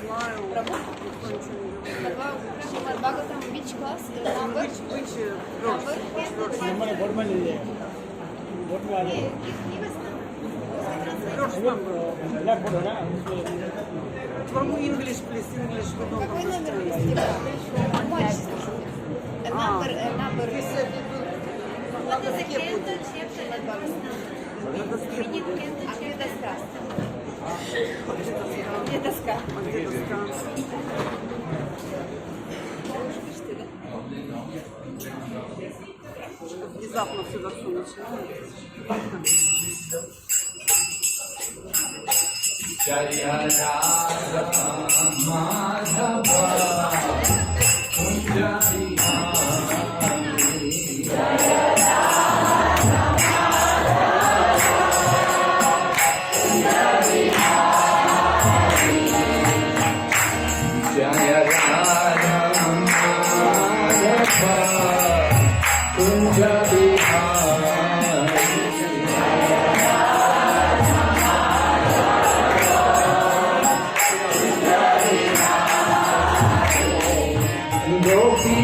знаю. Работа? Никто ничего не говорит. Два года which class? Number? Which Number? Give us number. First number. From English, please. English. We don't Какой номер understand. листика? Number. Надо скепать. Надо А скепать. где доска? Где доска? А где доска? Что ли? Внезапно сюда все начинается. Jaya Radha Madhava Kunja Bihari Jaya Radha Madhava Kunja Bihari Gopi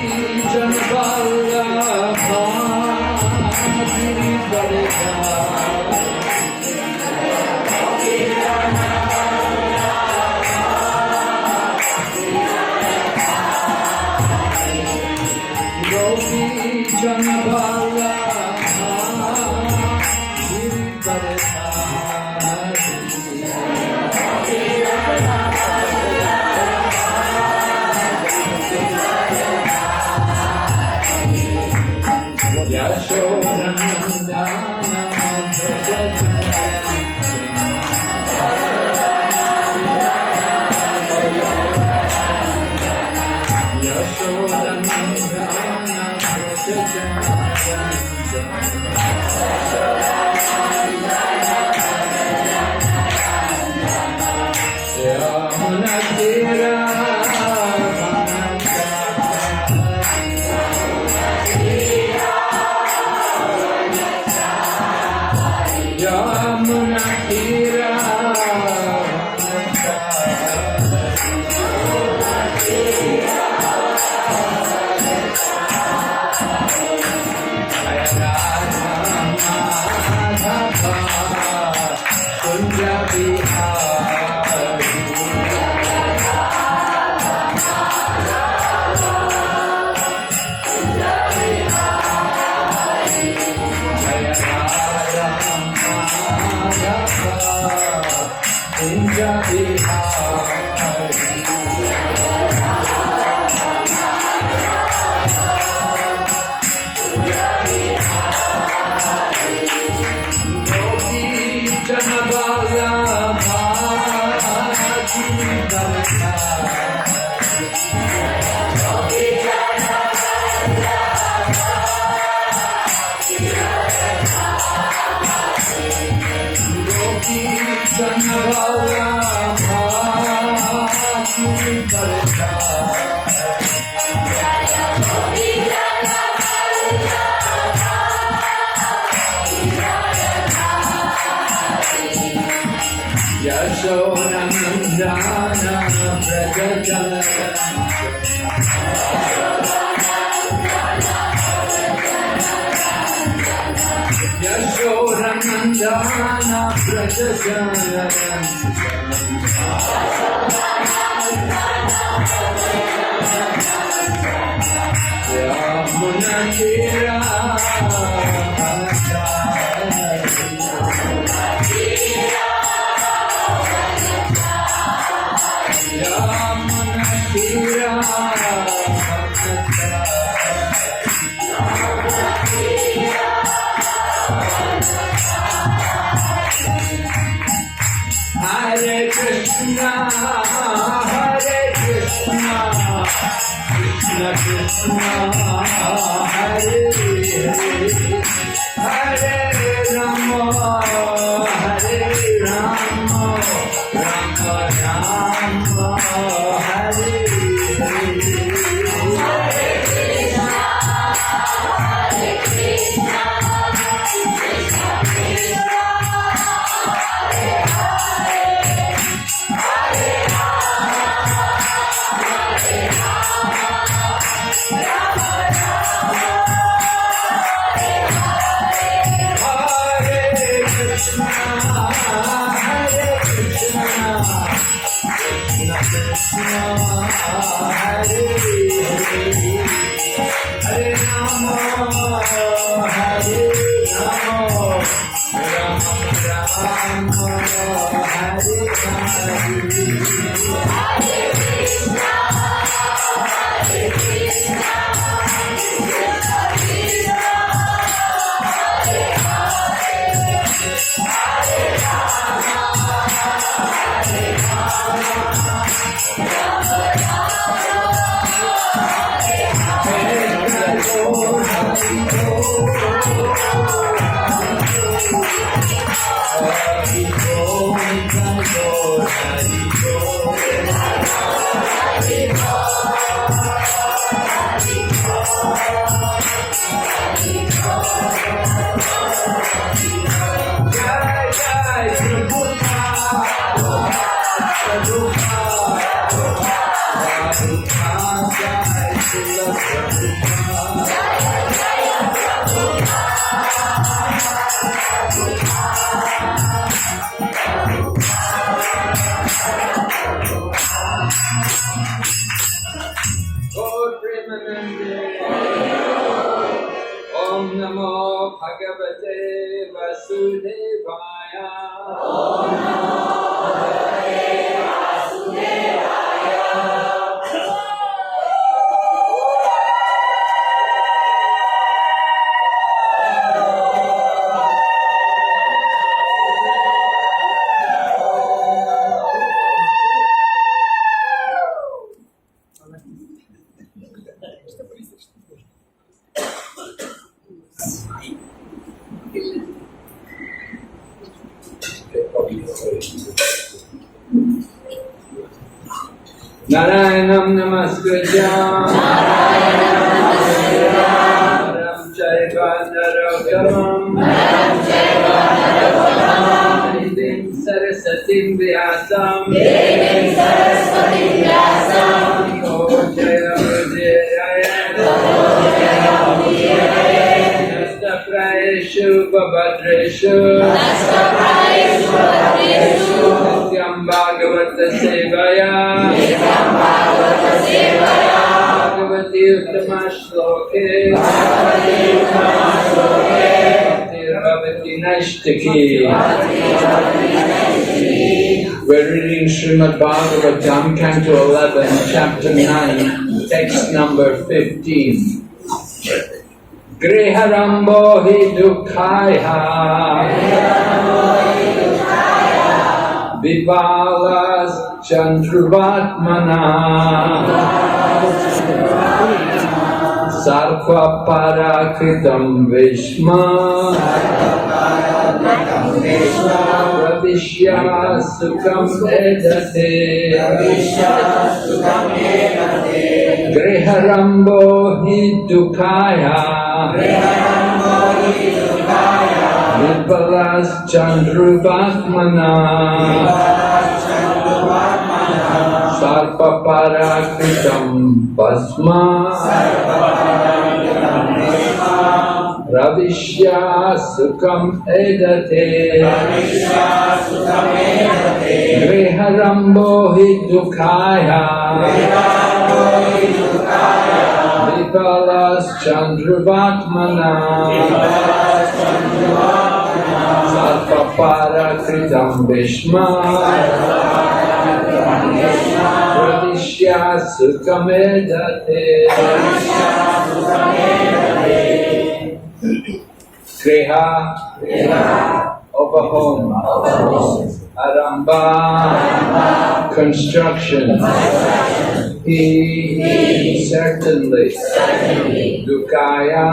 Janvallabha Girivarika Gopi Janvallabha Yashodhanandana Prajajana Yamunatira Hare Krishna, Krishna Krishna, Hare Hare, Hare Rama, Rama Rama, Hare Hare Hare Rama, Hare Rama, Rama Rama, Hare Om Namo Bhagavate Vasudevaya. Om Namo Bhagavate Vasudevaya. Narayanam namaskritya Naram chaiva narottamam Devim sarasatim vyasam Eko jaya udayaya Nastaprayeshu babhadreshu Nityam bhagavata sevaya Bhagavati uttama shloke Bhakti Naishtaki. We're reading Srimad Bhagavatam, Canto 11, Chapter 9, text number 15. Griharambo hi dukhaya Vipalas Chandruvatmana Sarva Parakritam Vishma Pravishya Sukham Edate Griharambo hi dukhaya Vipalas Chandruvatmana Sarva Parakritam Bhasma Ravishya Sukham Edate Griharambo hi dukhaya Vipalas Chandruvatmana Sarva Parakritam Vishma Ravishya Sukham Edate Kriha of a home, Aramba, construction, He certainly, Dukaya,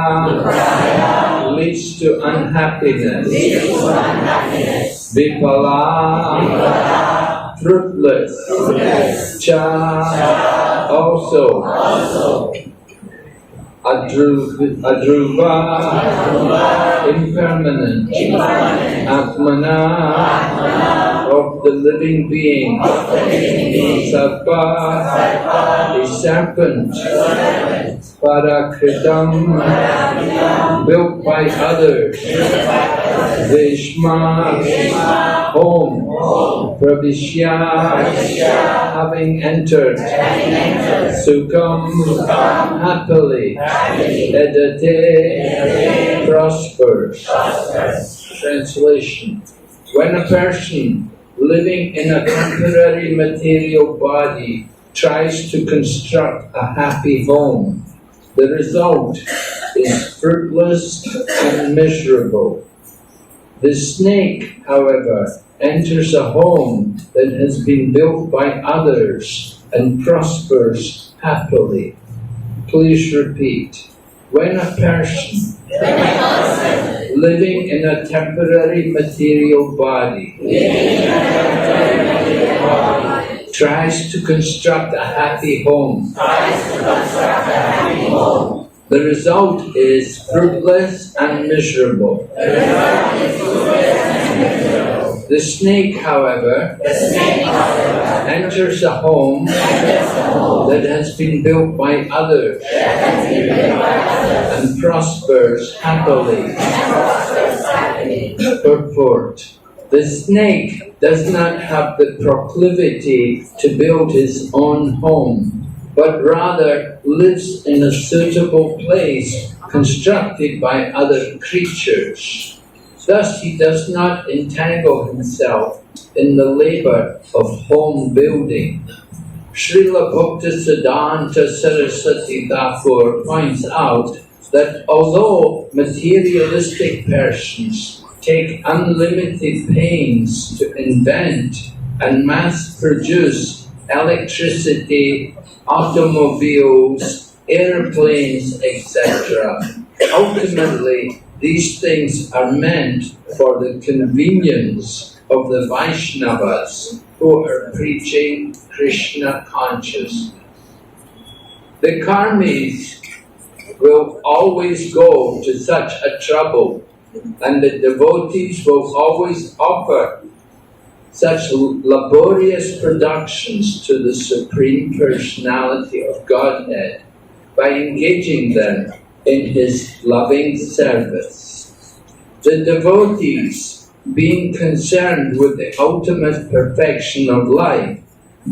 leads to unhappiness, Vipala, fruitless, Cha, also, Adruva, impermanent, Atmana, of the living being, Sarpa, the serpent, Parakritam, built by others, Vishma, home, pravishya, having entered, sukham, happily, edate, prospers. Translation: when a person living in a temporary material body tries to construct a happy home, the result is fruitless and miserable. The snake, however, enters a home that has been built by others and prospers happily. Please repeat. When a person living in a temporary material body tries to construct a happy home, the result is fruitless and miserable. The snake, however, enters a home that has been built by others and prospers happily. Purport: the snake does not have the proclivity to build his own home, but rather lives in a suitable place constructed by other creatures. Thus he does not entangle himself in the labor of home building. Srila Bhaktisiddhanta Saraswati Thakur points out that although materialistic persons take unlimited pains to invent and mass produce electricity, automobiles, airplanes, etc., ultimately these things are meant for the convenience of the Vaishnavas who are preaching Krishna consciousness. The karmis will always go to such a trouble, and the devotees will always offer such laborious productions to the Supreme Personality of Godhead by engaging them in His loving service. The devotees, being concerned with the ultimate perfection of life,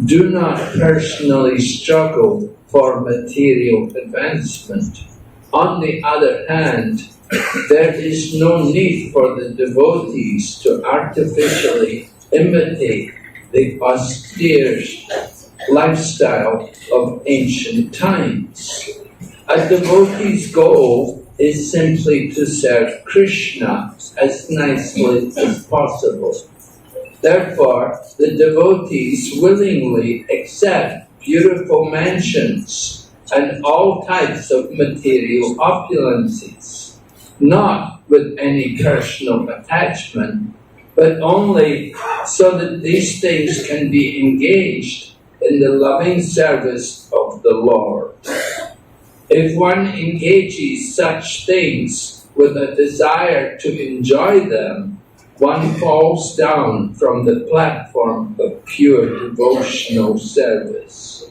do not personally struggle for material advancement. On the other hand, there is no need for the devotees to artificially imitate the austere lifestyle of ancient times. A devotee's goal is simply to serve Krishna as nicely as possible. Therefore, the devotees willingly accept beautiful mansions and all types of material opulences, not with any personal attachment, but only so that these things can be engaged in the loving service of the Lord. If one engages such things with a desire to enjoy them, one falls down from the platform of pure devotional service.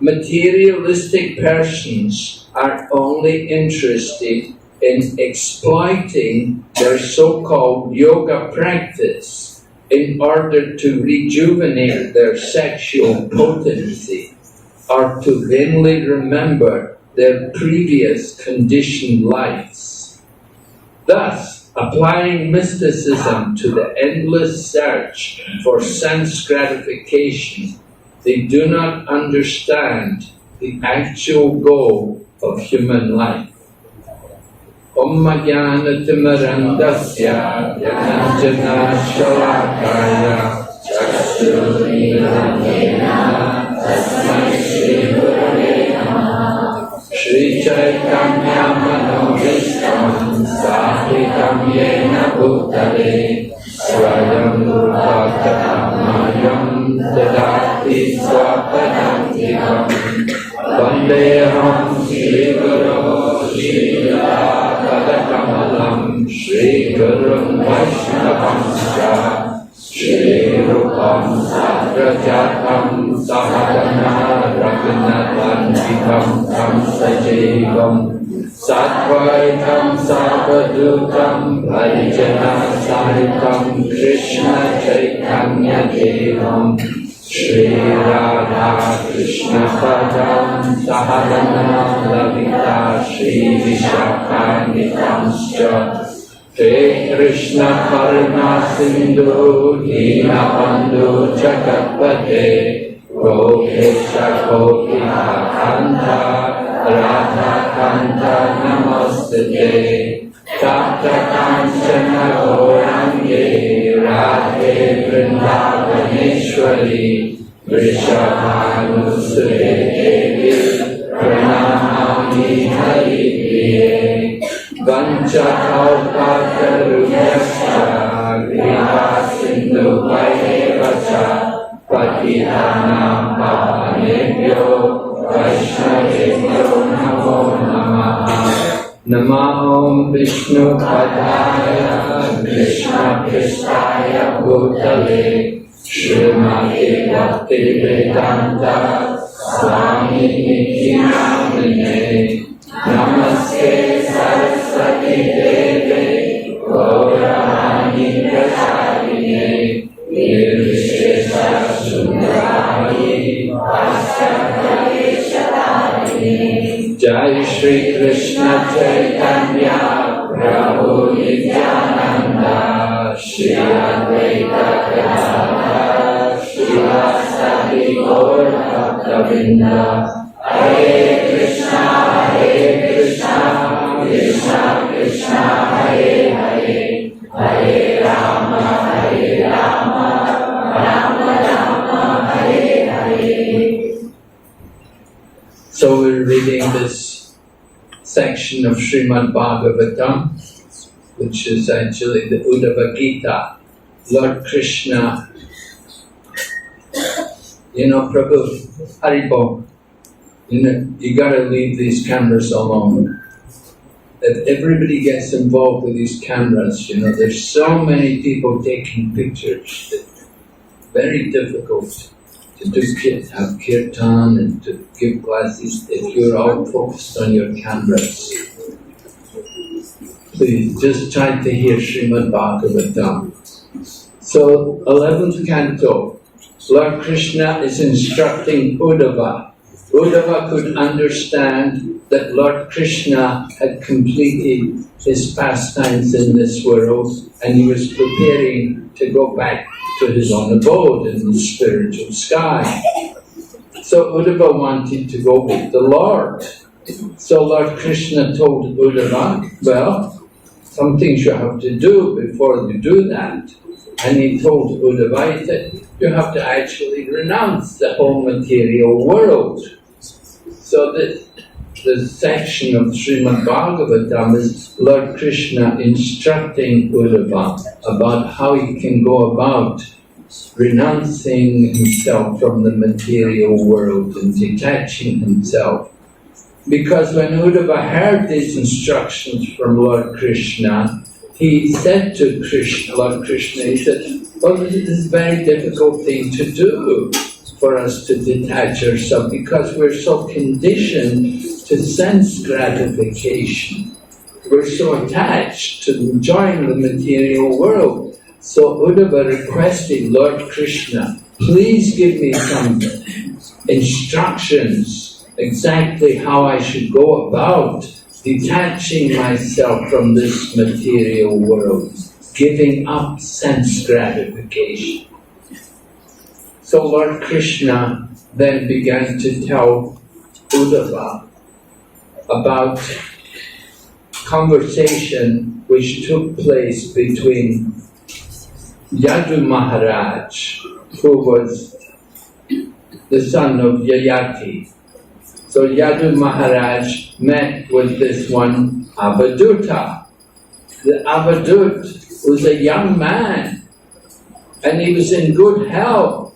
Materialistic persons are only interested in exploiting their so-called yoga practice in order to rejuvenate their sexual potency or to vainly remember their previous conditioned lives. Thus, applying mysticism to the endless search for sense gratification, they do not understand the actual goal of human life. Om Jnana-timirandasya Jnana Shalakaya Chakshurmilitam Tasmai Shri Gurave Namaha Shri Chaitanya Manovistam Sahitam Yena Bhutale Swayam Rupa-katamayam Dadati Swapadantikam Vandeham Shri Guru Shri Padakamalam Shri Gurun Vaishnavamscha Shri Rupam Sagrajatam Sahagana Vinnadantikam tam sajevam Satvaitam Savadutam Parijana Sahitam Krishna Chaitanya Devam Shri Radha Krishna Padam Sahadana Lavita Shri Vishakanitamscha Te Krishna Karuna Sindhu Dina Bandhu Jagapate Gopesha Gopika Kanta Radha Kanta Namostate Tapta Kanchana Gaurange Radhe Vrindavaneshwari Vrishabhanusute Devi Pranamami Haripriye Vanchakalpatarubhyascha Kripa Sindhu Vayevacha Patitanam Pavanebhyo Vaishnavebhyo Namo Namaha Namo Vishnu Padaya Krishna Pristaya Bhutale Srimati Bhakti Vedanta Swami Niti Namine Namaste Saraswati Deve Gauravani Prasarine Nirvishesha Sundarani Vasakaleshadarine Jai Shri Krishna Chaitanya Prabhu Nityananda Shri Advaita Gadadhara Srivasadi Gaur Bhaktavinda Hare Krishna Krishna Krishna Hare Hare Hare Rama Rama Rama Hare Hare. So we're reading this section of Srimad Bhagavatam, which is actually the Uddhava Gita. Lord Krishna, Prabhu, Haribol, you gotta leave these cameras alone. That everybody gets involved with these cameras, there's so many people taking pictures that very difficult to have kirtan and to give classes if you're all focused on your cameras. Please just try to hear Srimad Bhagavatam. So, 11th canto, Lord Krishna is instructing Uddhava. Uddhava could understand that Lord Krishna had completed his pastimes in this world and he was preparing to go back to his own abode in the spiritual sky. So Uddhava wanted to go with the Lord. So Lord Krishna told Uddhava, well, some things you have to do before you do that. And he told Uddhava that you have to actually renounce the whole material world. So the section of Srimad Bhagavatam is Lord Krishna instructing Uddhava about how he can go about renouncing himself from the material world and detaching himself. Because when Uddhava heard these instructions from Lord Krishna, he said to Lord Krishna, he said, well, this is a very difficult thing to do for us to detach ourselves because we're so conditioned to sense gratification. We're so attached to enjoying the material world. So Uddhava requested Lord Krishna, please give me some instructions exactly how I should go about detaching myself from this material world, giving up sense gratification. So Lord Krishna then began to tell Uddhava about conversation which took place between Yadu Maharaj, who was the son of Yayati. So Yadu Maharaj met with this one Avaduta. The Avadut was a young man and he was in good health.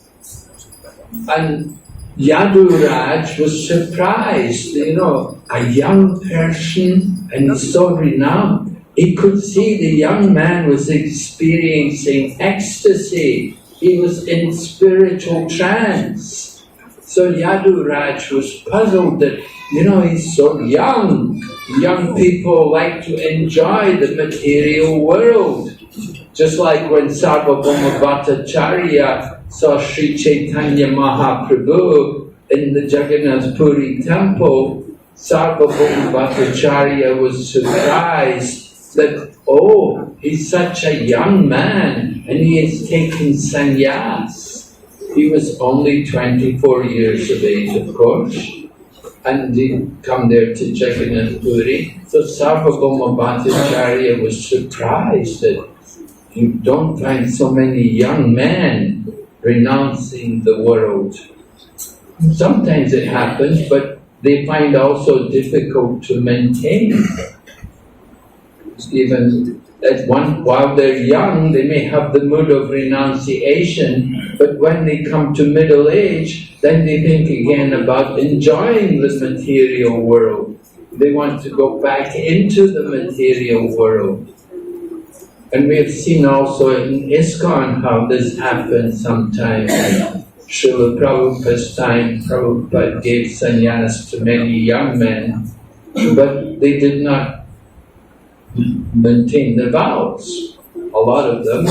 And Yaduraj was surprised, a young person and he's so renowned. He could see the young man was experiencing ecstasy. He was in spiritual trance. So Yaduraj was puzzled that, he's so young. Young people like to enjoy the material world. Just like when Sarvabhauma Bhattacharya saw Sri Chaitanya Mahaprabhu in the Jagannath Puri temple, Sarvabhauma Bhattacharya was surprised that, oh, he's such a young man and he has taken sannyas. He was only 24 years of age, of course, and he come there to Jagannath Puri. So Sarvabhauma Bhattacharya was surprised that you don't find so many young men renouncing the world. Sometimes it happens, but they find also difficult to maintain. Even while they're young, they may have the mood of renunciation, but when they come to middle age, then they think again about enjoying the material world. They want to go back into the material world. And we have seen also in ISKCON how this happens sometimes. In Srila Prabhupada's time, Prabhupada gave sannyas to many young men, but they did not maintain the vows. A lot of them,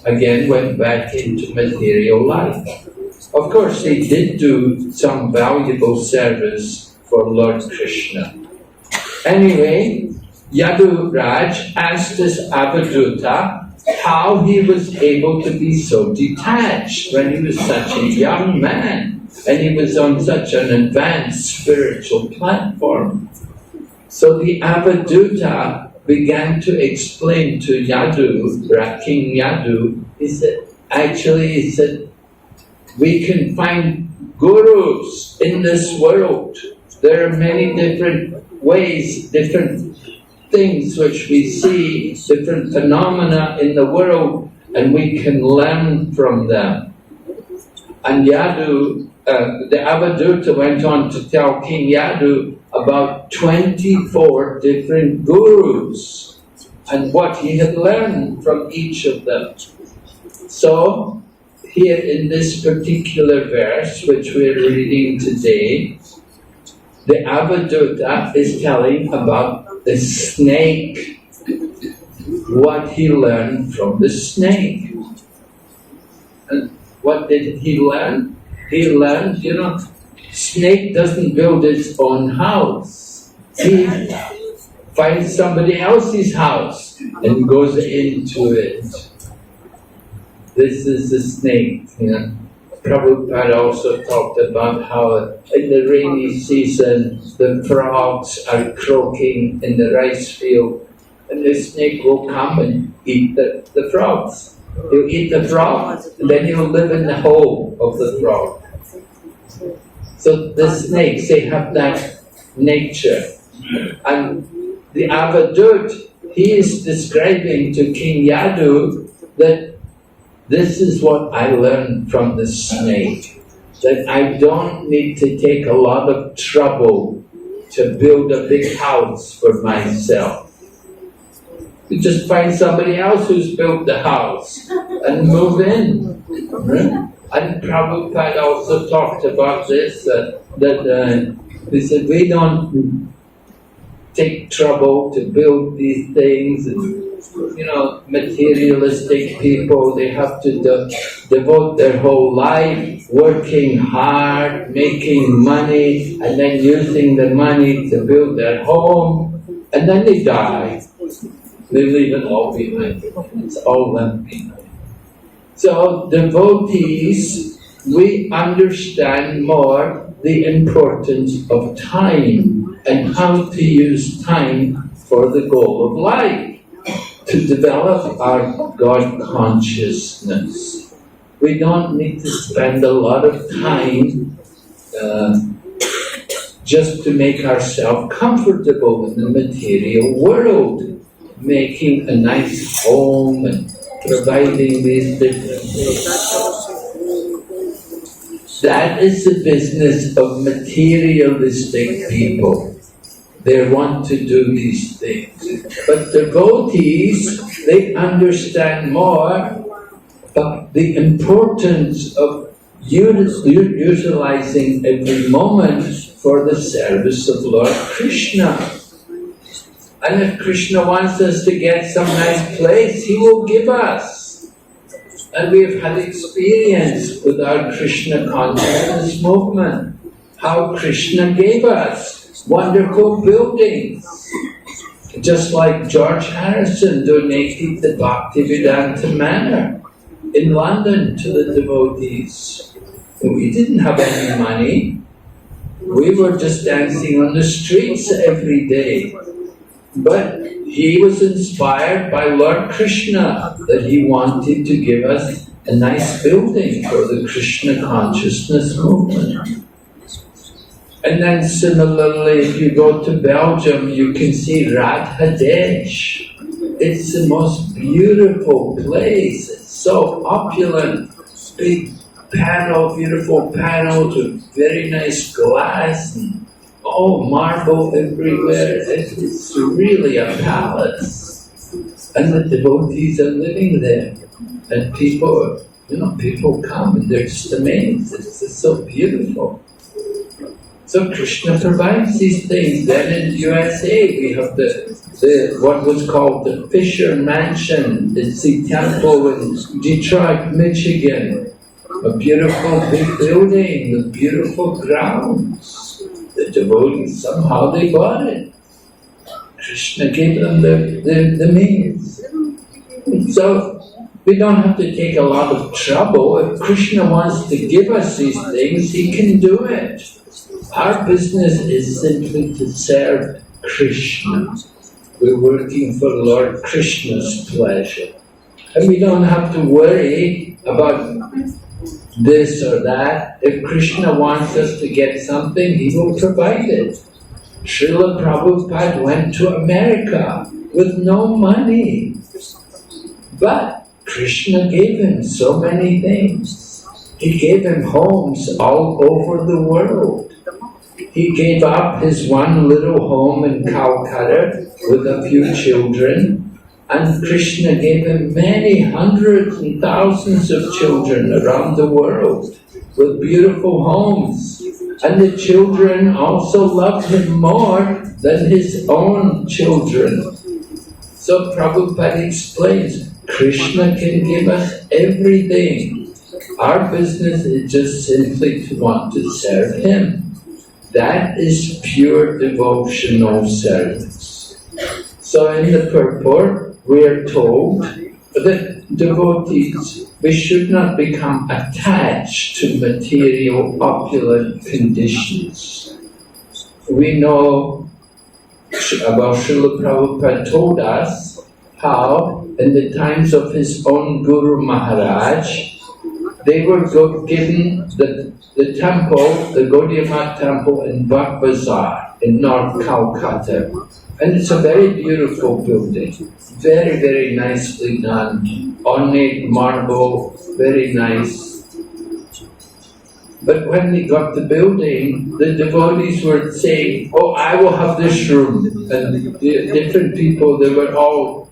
again, went back into material life. Of course, they did do some valuable service for Lord Krishna. Anyway, Yaduraj asked this Avaduta how he was able to be so detached when he was such a young man and he was on such an advanced spiritual platform. So the Avaduta began to explain to Yadu, King Yadu, he said, we can find gurus in this world. There are many different ways, different things which we see, different phenomena in the world, and we can learn from them. And Yadu, the Avaduta went on to tell King Yadu about 24 different gurus and what he had learned from each of them. So, here in this particular verse, which we're reading today, the Avaduta is telling about the snake, what he learned from the snake. And what did he learn? He learned, snake doesn't build its own house. He finds somebody else's house and goes into it. This is the snake, Prabhupada also talked about how in the rainy season the frogs are croaking in the rice field and the snake will come and eat the frogs. He'll eat the frog and then he'll live in the hole of the frog. So the snakes, they have that nature. And the Avadut, he is describing to King Yadu that this is what I learned from the snake, that I don't need to take a lot of trouble to build a big house for myself. You just find somebody else who's built the house and move in. And Prabhupada also talked about this, he said, we don't take trouble to build these things. And, materialistic people, they have to devote their whole life working hard, making money, and then using the money to build their home, and then they die. They leave it all behind. It's all left behind. So devotees, we understand more the importance of time and how to use time for the goal of life, to develop our God consciousness. We don't need to spend a lot of time just to make ourselves comfortable in the material world, making a nice home and providing these different things. That is the business of materialistic people. They want to do these things. But devotees, they understand more about the importance of utilizing every moment for the service of Lord Krishna. And if Krishna wants us to get some nice place, He will give us. And we've had experience with our Krishna consciousness movement, how Krishna gave us wonderful buildings. Just like George Harrison donated the Bhaktivedanta Manor in London to the devotees. We didn't have any money. We were just dancing on the streets every day. But he was inspired by Lord Krishna that he wanted to give us a nice building for the Krishna consciousness movement. And then similarly, if you go to Belgium, you can see Radhadesh. It's the most beautiful place. It's so opulent. Big panel, beautiful panels with very nice glass and marble everywhere. It's really a palace. And the devotees are living there. And people come and they're just amazed. It's just so beautiful. So Krishna provides these things. Then in the USA we have the what was called the Fisher Mansion. It's the temple in Detroit, Michigan. A beautiful big building with beautiful grounds. The devotees, somehow they bought it. Krishna gave them the means. So we don't have to take a lot of trouble. If Krishna wants to give us these things, He can do it. Our business is simply to serve Krishna. We're working for Lord Krishna's pleasure. And we don't have to worry about this or that. If Krishna wants us to get something, He will provide it. Srila Prabhupada went to America with no money. But Krishna gave him so many things. He gave him homes all over the world. He gave up his one little home in Kolkata with a few children, and Krishna gave him many hundreds and thousands of children around the world with beautiful homes. And the children also loved him more than his own children. So Prabhupada explains, Krishna can give us everything. Our business is just simply to want to serve Him. That is pure devotional service. So in the purport, we are told that devotees, we should not become attached to material opulent conditions. We know about Srila Prabhupada told us how in the times of his own Guru Maharaj, they were given the temple, the Gaudiya Math temple in Bhatt Bazaar in North Kolkata. And it's a very beautiful building, very, very nicely done, ornate marble, very nice. But when they got the building, the devotees were saying, I will have this room. And the different people, they were all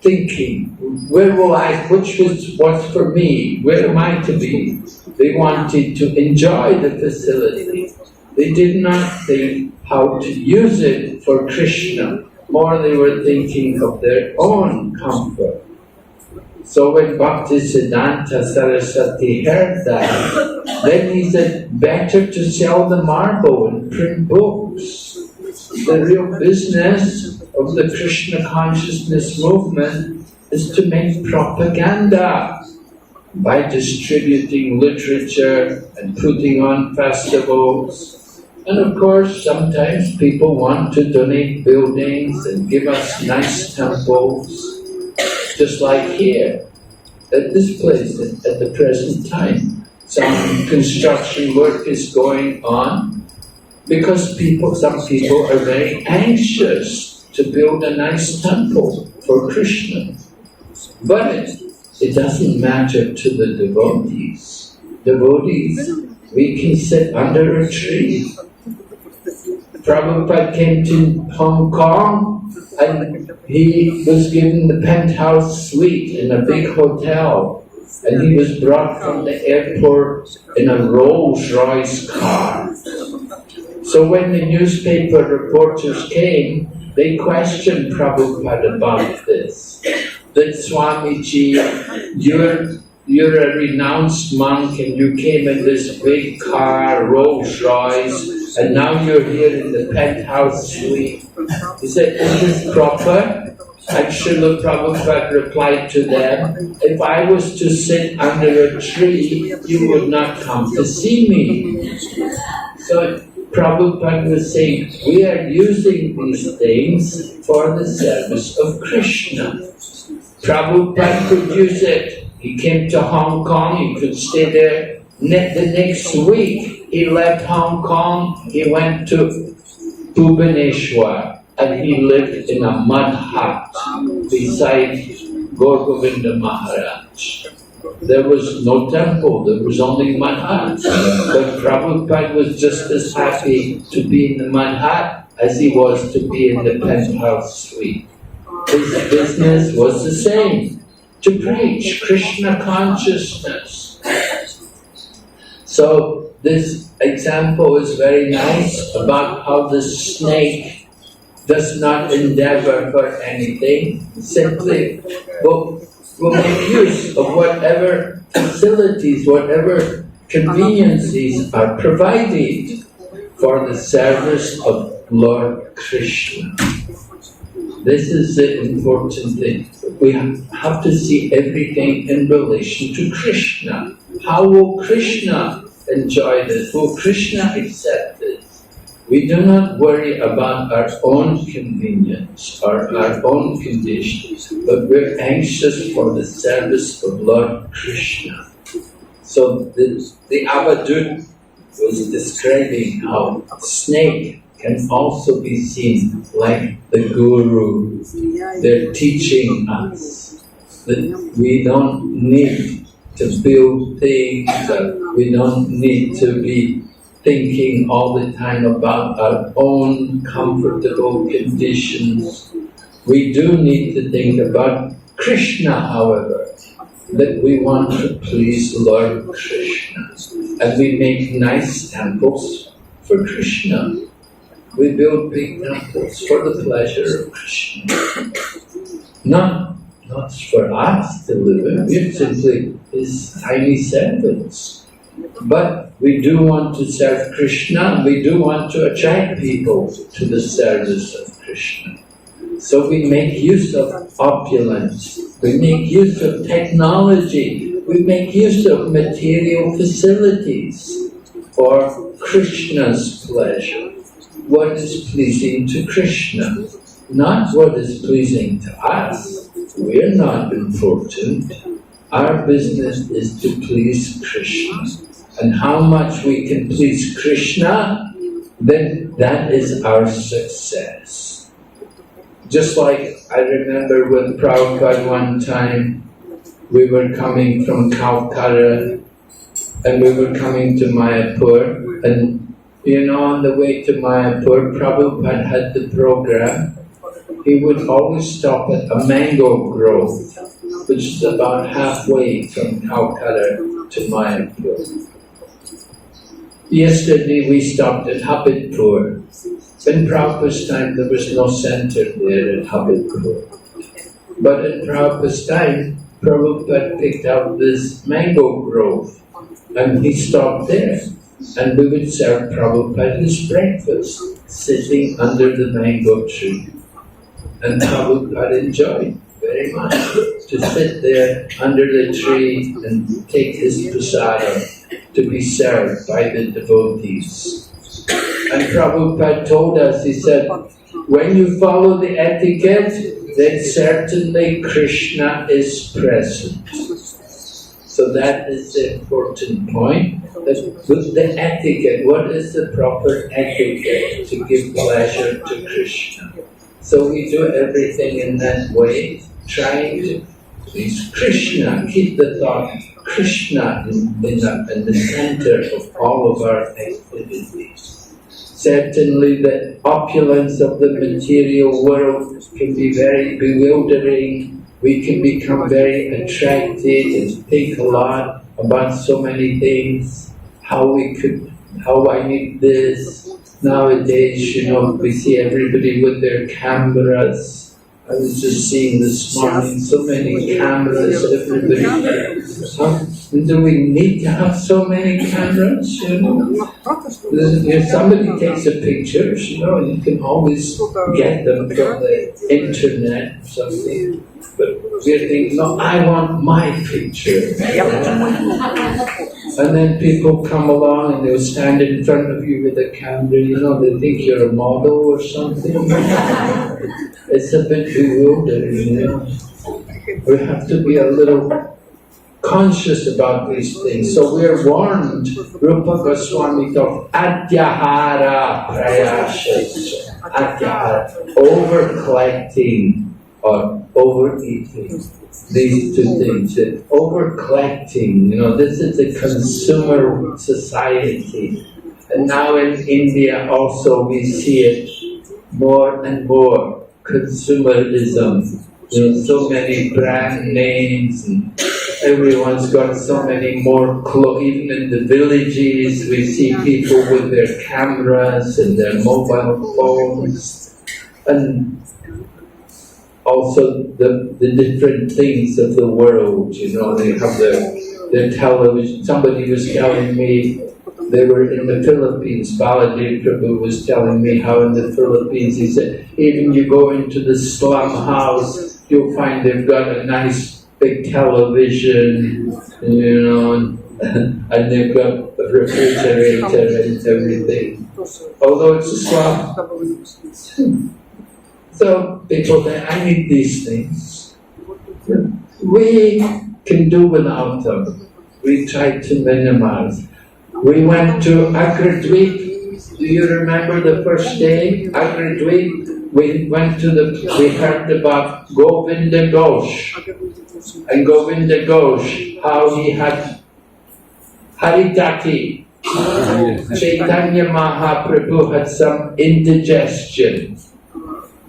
thinking, what's for me? Where am I to be? They wanted to enjoy the facility. They did not think how to use it for Krishna, more they were thinking of their own comfort. So when Bhaktisiddhanta Saraswati heard that, then he said, better to sell the marble and print books. The real business of the Krishna consciousness movement is to make propaganda by distributing literature and putting on festivals. And of course, sometimes people want to donate buildings and give us nice temples, just like here, at this place at the present time. Some construction work is going on because some people are very anxious to build a nice temple for Krishna. But it doesn't matter to the devotees. Devotees, we can sit under a tree. Prabhupada came to Hong Kong and he was given the penthouse suite in a big hotel and he was brought from the airport in a Rolls-Royce car. So when the newspaper reporters came, they questioned Prabhupada about this. That Swamiji, you're a renounced monk and you came in this big car, Rolls Royce, and now you're here in the penthouse suite. He said, is this proper? And Srila Prabhupada replied to them, if I was to sit under a tree, you would not come to see me. So Prabhupada was saying, we are using these things for the service of Krishna. Prabhupada could use it. He came to Hong Kong, he could stay there. The next week, he left Hong Kong, he went to Bhubaneswar, and he lived in a mud hut beside Gaur Govinda Maharaj. There was no temple, there was only mud huts. But Prabhupada was just as happy to be in the mud hut as he was to be in the penthouse suite. His business was the same, to preach Krishna consciousness. So this example is very nice about how the snake does not endeavor for anything, simply will make use of whatever facilities, whatever conveniences are provided for the service of Lord Krishna. This is the important thing. We have to see everything in relation to Krishna. How will Krishna enjoy this? Will Krishna accept this? We do not worry about our own convenience or our own conditions, but we're anxious for the service of Lord Krishna. So the Avadut was describing how snake can also be seen like the Guru. They're teaching us that we don't need to build things, that we don't need to be thinking all the time about our own comfortable conditions. We do need to think about Krishna, however, that we want to please Lord Krishna. And we make nice temples for Krishna. We build big temples for the pleasure of Krishna. Not for us to live in, we're simply his tiny servants. But we do want to serve Krishna, we do want to attract people to the service of Krishna. So we make use of opulence, we make use of technology, we make use of material facilities for Krishna's pleasure. What is pleasing to Krishna, not what is pleasing to us. We're not important. Our business is to please Krishna. And how much we can please Krishna, then that is our success. Just like I remember with Prabhupada one time, we were coming from Kolkata and we were coming to Mayapur, and on the way to Mayapur, Prabhupada had the program. He would always stop at a mango grove, which is about halfway from Kolkata to Mayapur. Yesterday we stopped at Habibpur. In Prabhupada's time there was no center there at Habibpur. But in Prabhupada's time, Prabhupada picked out this mango grove and he stopped there. And we would serve Prabhupada his breakfast, sitting under the mango tree. And Prabhupada enjoyed very much to sit there under the tree and take his prasadam to be served by the devotees. And Prabhupada told us, he said, when you follow the etiquette, then certainly Krishna is present. So that is the important point. That with the etiquette, what is the proper etiquette to give pleasure to Krishna? So we do everything in that way, trying to please Krishna, keep the thought Krishna in the center of all of our activities. Certainly the opulence of the material world can be very bewildering, we can become very attracted and think a lot about so many things, how I need this. Nowadays, we see everybody with their cameras. I was just seeing this morning, so many cameras, everybody. Do we need to have so many cameras, If somebody takes a picture, you can always get them from the internet or something. But we're thinking, no, I want my picture. And then people come along and they'll stand in front of you with a camera, they think you're a model or something. It's a bit bewildering, We have to be a little conscious about these things. So we're warned, Rupa Goswami talked, Atyahara Prayashas, Atyahara, over-collecting or overeating. These two things, over-collecting, this is a consumer society. And now in India also we see it more and more, consumerism. So many brand names, and everyone's got so many more clothes. Even in the villages, we see people with their cameras and their mobile phones, and also the different things of the world. They have their television. Somebody was telling me they were in the Philippines. Baladev Prabhu was telling me how in the Philippines, he said, even you go into the slum house, you'll find they've got a nice big television, and they've got a refrigerator and everything. Although it's a slum. So people say, I need these things. We can do without them. We try to minimize. We went to Agradweep. Do you remember the first day? Agradweep. We heard about Govinda Ghosh. And Govinda Ghosh, how he had Haritaki. Chaitanya Mahaprabhu had some indigestion.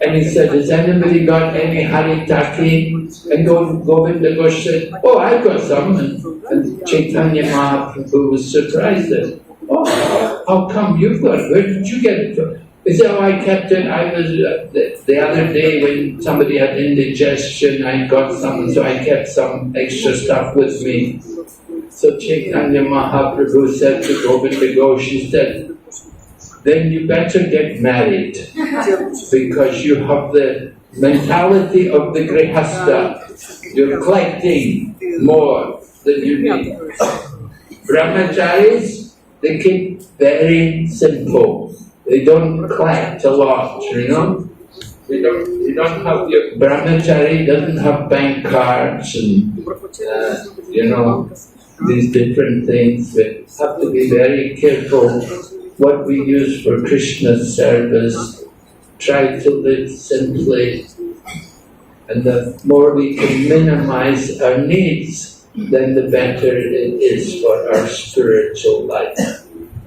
And he said, has anybody got any Haritaki? And Govinda Ghosh said, oh, I got some. And Chaitanya Mahaprabhu was surprised at, oh, how come you've got it? Where did you get it from? He said, oh, I kept it. I was, the other day when somebody had indigestion, I got some, so I kept some extra stuff with me. So Chaitanya Mahaprabhu said to Govinda Ghosh, he said, then you better get married, because you have the mentality of the grihastha. You're collecting more than you need. Brahmacharis, they keep very simple. They don't collect a lot, They don't have, your brahmachari doesn't have bank cards and, these different things. We have to be very careful what we use for Krishna's service. Try to live simply, and the more we can minimize our needs, then the better it is for our spiritual life.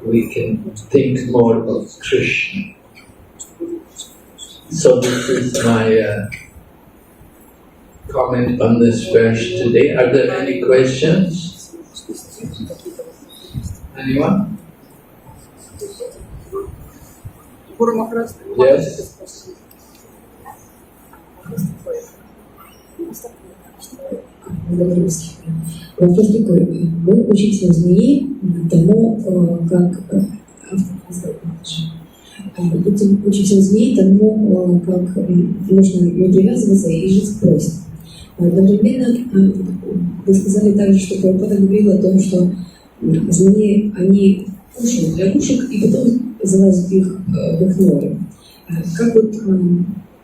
We can think more of Krishna. So this is my comment on this verse today. Are there any questions? Anyone? Yes? Вопрос такой. Мы учимся у змеи тому, как... Учимся у змеи тому, как нужно не привязываться и жить в просьбе. Одновременно вы сказали также, что Прабхупада говорила о том, что змеи, они кушают лягушек и потом залазят в их норы. Как вот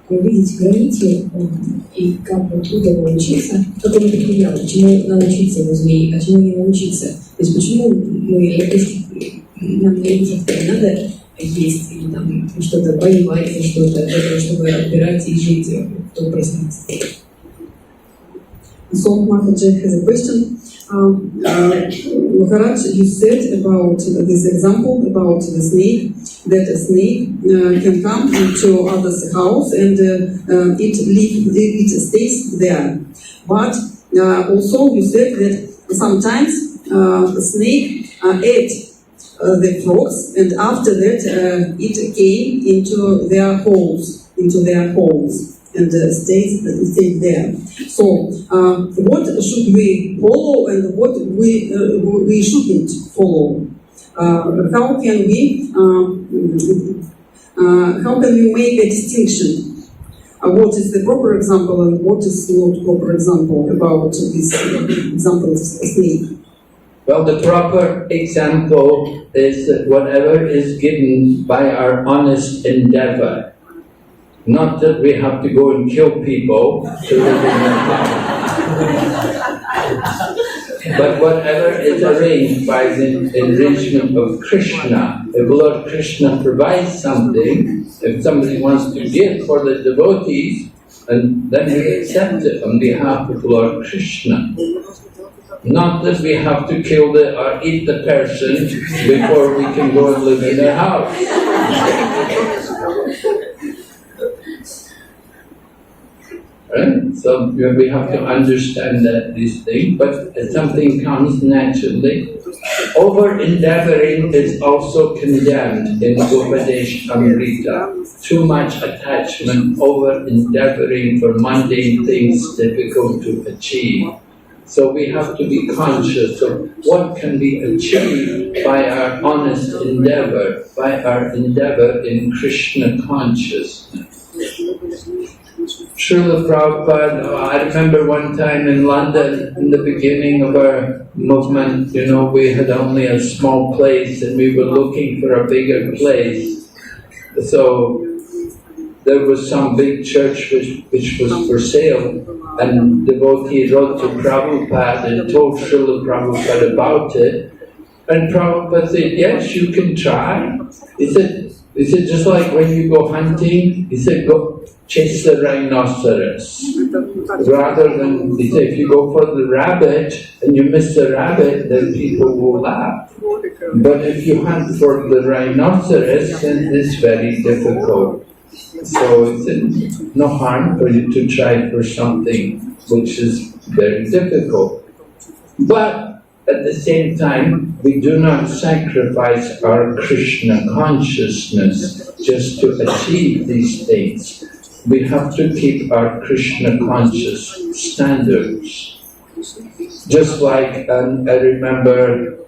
увидеть границу и как вот удобно учиться, как он определял, чему научиться у змеи, а чему не научиться. То есть почему нам не надо есть или там что-то воевать за что-то, для того, чтобы отбирать и жить в том пространстве. So Maharaj has a question. Maharaj, you said about this example about the snake, that a snake can come into others' house and it stays there. But also you said that sometimes the snake ate the frogs, and after that it came into their homes, and stayed there. So, what should we follow and what we shouldn't follow? How can we make a distinction? What is the proper example and what is not proper example about this example of snake? Well, the proper example is that whatever is given by our honest endeavor. Not that we have to go and kill people to live in their house. But whatever is arranged by the enrichment of Krishna. If Lord Krishna provides something, if somebody wants to give for the devotees, and then we accept it on behalf of Lord Krishna. Not that we have to kill or eat the person before we can go and live in their house. Right? So we have to understand that these things, but if something comes naturally. Over-endeavoring is also condemned in Upadesh Amrita. Too much attachment, over-endeavoring for mundane things difficult to achieve. So we have to be conscious of what can be achieved by our honest endeavor, by our endeavor in Krishna consciousness. Srila Prabhupada, I remember one time in London, in the beginning of our movement, we had only a small place and we were looking for a bigger place. So there was some big church which was for sale, and devotee wrote to Prabhupada and told Srila Prabhupada about it. And Prabhupada said, yes, you can try. He said, just like when you go hunting, he said, go chase the rhinoceros. Rather than, he said, if you go for the rabbit and you miss the rabbit, then people will laugh. But if you hunt for the rhinoceros, then it's very difficult. So it's no harm for you to try for something which is very difficult. But at the same time, we do not sacrifice our Krishna consciousness just to achieve these things. We have to keep our Krishna conscious standards. Just like I remember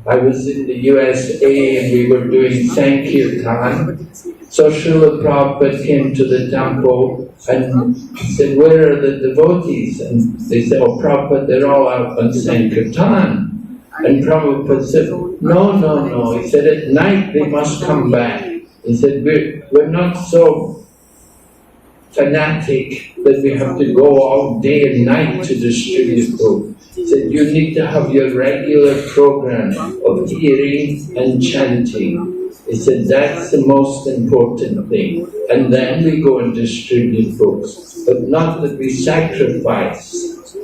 I was in the USA and we were doing Sankirtan. So Srila Prabhupada came to the temple and said, where are the devotees? And they said, oh Prabhupada, they're all out on Sankirtan. And Prabhupada said, no. He said, at night they must come back. He said, we're not so fanatic that we have to go all day and night to distribute food. He said, you need to have your regular program of hearing and chanting. He said, that's the most important thing. And then we go and distribute books. But not that we sacrifice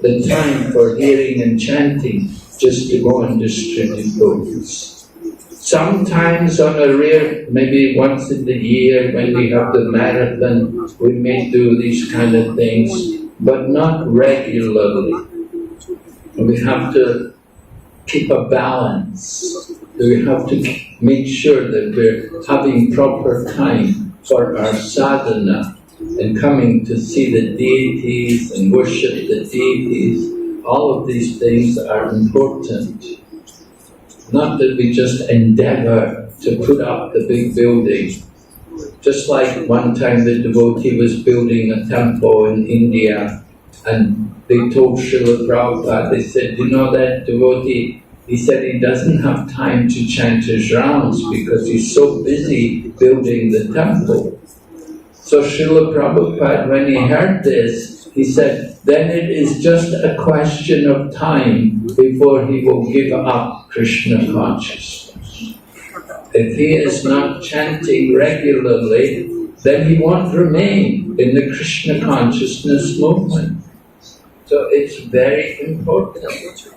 the time for hearing and chanting just to go and distribute books. Sometimes on a rare, maybe once in the year when we have the marathon, we may do these kind of things, but not regularly. We have to keep a balance. We have to make sure that we're having proper time for our sadhana and coming to see the deities and worship the deities. All of these things are important. Not that we just endeavor to put up the big building. Just like one time the devotee was building a temple in India and they told Srila Prabhupada, they said, you know that devotee, he said he doesn't have time to chant his rounds because he's so busy building the temple. So Srila Prabhupada, when he heard this, he said, then it is just a question of time before he will give up Krishna consciousness. If he is not chanting regularly, then he won't remain in the Krishna consciousness movement. So it's very important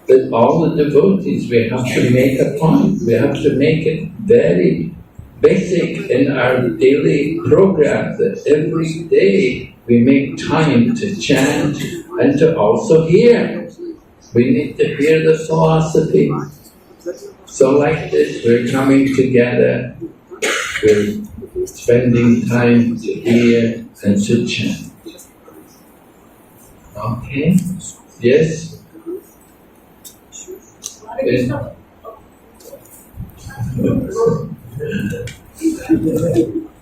that all the devotees, we have to make a point, we have to make it very basic in our daily program, that every day we make time to chant and to also hear. We need to hear the philosophy. So like this, we're coming together, we're spending time to hear and to chant. Okay? Yes? Yes.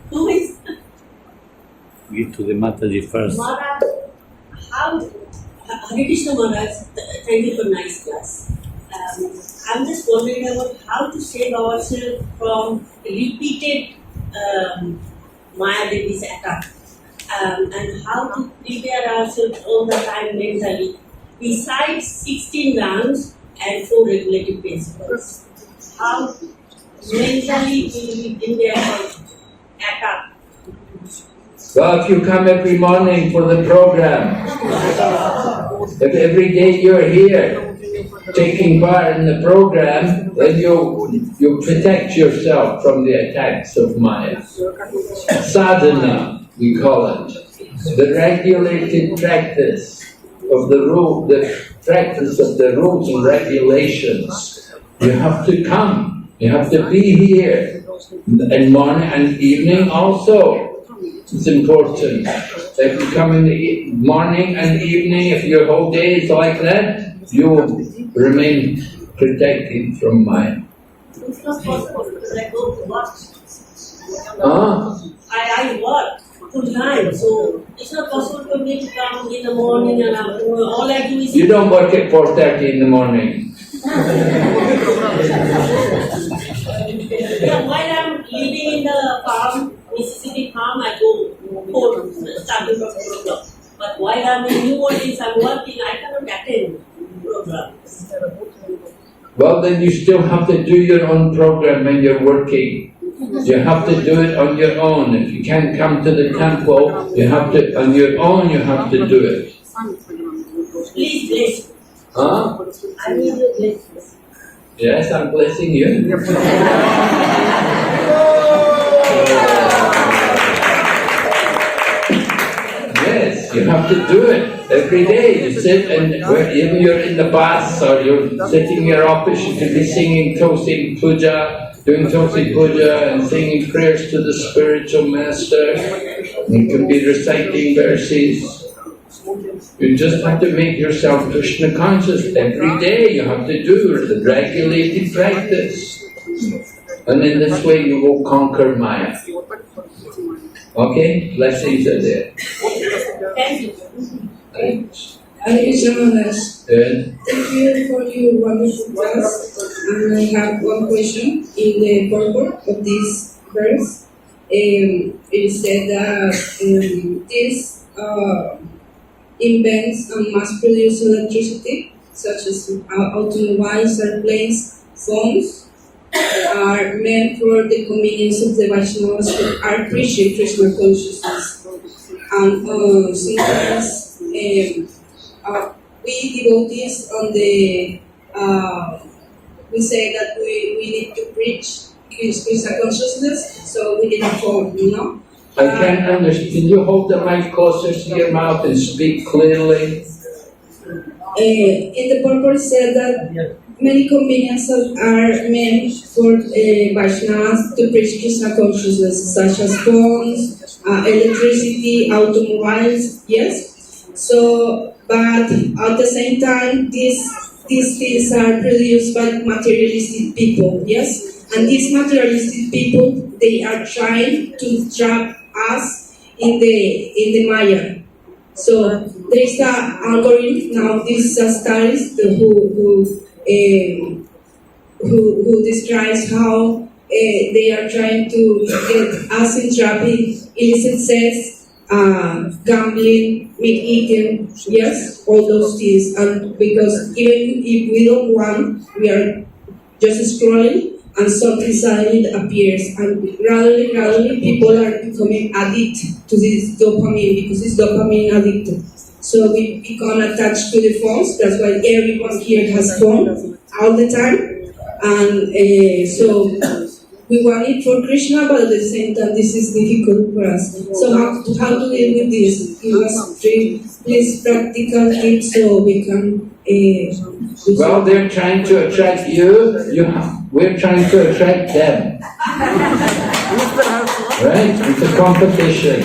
Who is Give to the Mataji first. Maharaj? How? Hare Krishna Maharaj, thank you for nice class. I'm just wondering about how to save ourselves from repeated Maya Devi's attack, and how to prepare ourselves all the time mentally, besides 16 rounds and 4 regulative principles. How mentally will we prepare for attack? Well, if you come every morning for the program, if every day you're here taking part in the program, then you protect yourself from the attacks of Maya. Sadhana, we call it. The regulated practice of the practice of the rules and regulations. You have to come. You have to be here in morning and evening also. It's important. If you come in the morning and evening, if your whole day is like that, you will remain protected from Maya. It's not possible because I go to work. Ah, I work full time, so it's not possible for me to come in the morning and all I do is. you don't work at 4:30 in the morning. Yeah, while I'm living in the farm, Mississippi farm, I go starting from 4 o'clock. But while I'm in New Orleans, I'm working, I cannot attend programs. Well, then you still have to do your own program when you're working. You have to do it on your own. If you can't come to the temple, you have to, on your own, you have to do it. Please bless me. Huh? I need your blessings. Yes, I'm blessing you. Yes, you have to do it every day. You sit and even you're in the bus or you're sitting in your office, you can be singing Tulsi Puja, doing Tulsi Puja and singing prayers to the spiritual master. You can be reciting verses. You just have to make yourself Krishna conscious every day. You have to do the regulated practice. And in this way you will conquer Maya. Okay? Blessings are there. Thank you. Thanks. Hare Krishna Maharaj. Good. Thank you for your wonderful class. And I have one question in the purport of this verse. It said that this invents and mass-produce electricity, such as automobiles, airplanes, phones, are meant for the convenience of the Vaishnavas who are preaching Krishna consciousness. And sometimes we devotees on the we say that we need to preach Krishna consciousness, so we need a phone, you know. I can't understand. Can you hold the mic closer to your mouth and speak clearly? In the purport said that many conveniences are meant for Vaishnavas to preach Krishna consciousness, such as phones, electricity, automobiles, yes. So, but at the same time, these things are produced by materialistic people, yes. And these materialistic people, they are trying to trap us in the Maya. So there is an algorithm now. This is studies who describes how they are trying to get us entrapped in illicit sex, gambling, meat eating, yes, all those things. And because even if we don't want, we are just scrolling, and something suddenly appears, and gradually people are becoming addicted to this dopamine because it's dopamine addicted. So we become attached to the phones. That's why everyone here has phone all the time, and so we want it for Krishna, but at the same time this is difficult for us. So how to deal with this? Give us please practical tips so we can. Well, they're trying to attract you. We're trying to attract them. Right? It's a competition.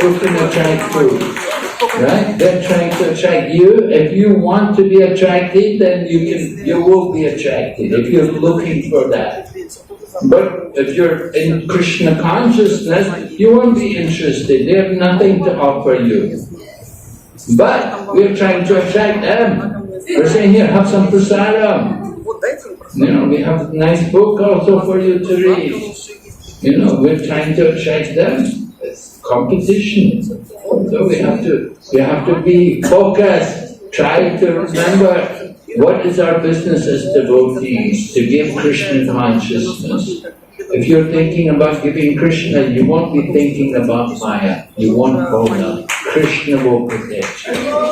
Who can attract who? Right? They're trying to attract you. If you want to be attracted, then you will be attracted if you're looking for that. But if you're in Krishna consciousness, you won't be interested. They have nothing to offer you. But we're trying to attract them. We're saying, here, have some prasadam. We have a nice book also for you to read. We're trying to attract them. It's competition. So we have to be focused. Try to remember what is our business as devotees, to give Krishna consciousness. If you're thinking about giving Krishna, you won't be thinking about Maya. You won't hold up. Krishna will protect you.